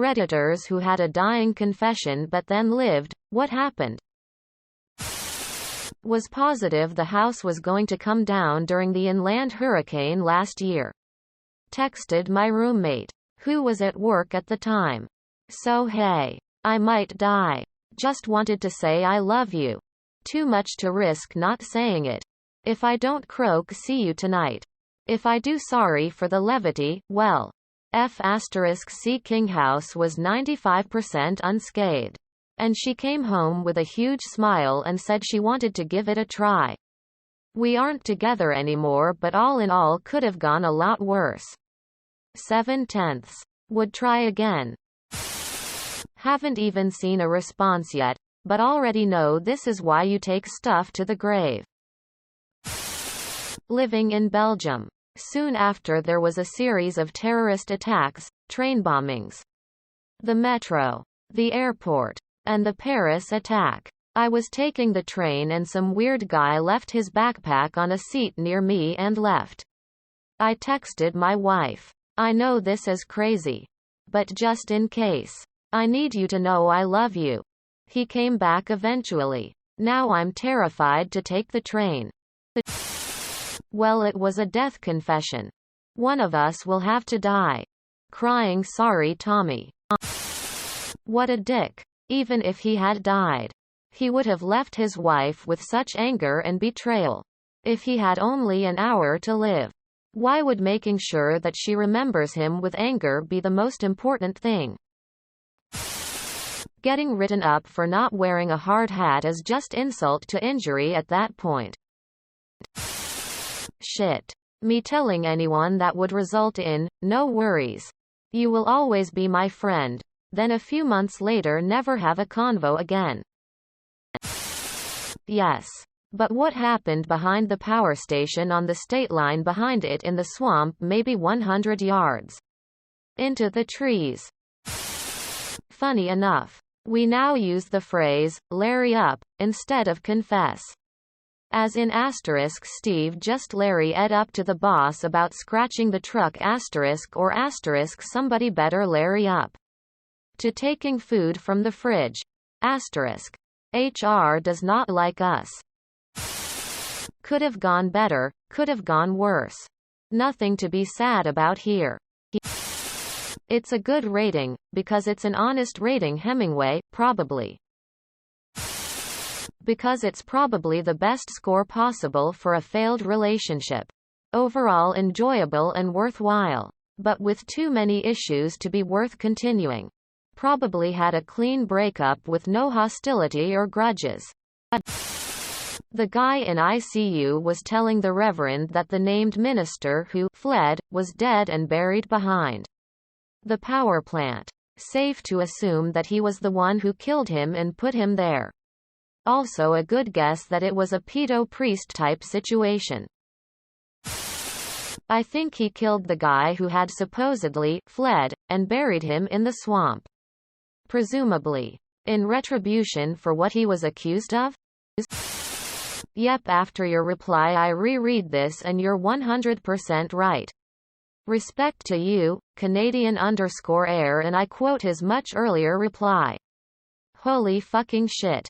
Redditors who had a dying confession but then lived. What happened? Was positive the house was going to come down during the inland hurricane last year. Texted my roommate, who was at work at the time. So hey, I might die. Just wanted to say I love you. Too much to risk not saying it. If I don't croak, see you tonight. If I do, sorry for the levity. Well, C. Kinghouse was 95% unscathed. And she came home with a huge smile and said she wanted to give it a try. We aren't together anymore, but all in all could have gone a lot worse. 7/10. Would try again. Haven't even seen a response yet, but already know this is why you take stuff to the grave. Living in Belgium. Soon after there was a series of terrorist attacks, train bombings, the metro, the airport, and the Paris attack. I was taking the train and some weird guy left his backpack on a seat near me and left. I texted my wife. I know this is crazy, but just in case, I need you to know I love you. He came back eventually. Now I'm terrified to take the train. Well, it was a death confession. One of us will have to die. Crying, sorry Tommy. What a dick. Even if he had died, he would have left his wife with such anger and betrayal. If he had only an hour to live, why would making sure that she remembers him with anger be the most important thing? Getting written up for not wearing a hard hat is just insult to injury at that point. Shit. Me telling anyone that would result in, no worries. You will always be my friend. Then a few months later never have a convo again. Yes. But what happened behind the power station on the state line behind it in the swamp maybe 100 yards into the trees? Funny enough, we now use the phrase, Larry up, instead of confess. As in * Steve just Larry Ed up to the boss about scratching the truck * or * somebody better Larry up. To taking food from the fridge. * HR does not like us. Could have gone better, could have gone worse. Nothing to be sad about here. It's a good rating, because it's an honest rating. Hemingway, probably. Because it's probably the best score possible for a failed relationship. Overall enjoyable and worthwhile. But with too many issues to be worth continuing. Probably had a clean breakup with no hostility or grudges. The guy in ICU was telling the Reverend that the named minister who fled was dead and buried behind the power plant. Safe to assume that he was the one who killed him and put him there. Also a good guess that it was a pedo priest type situation. I think he killed the guy who had supposedly fled and buried him in the swamp. Presumably in retribution for what he was accused of? Yep, after your reply I reread this and you're 100% right. Respect to you, Canadian_air, and I quote his much earlier reply. Holy fucking shit.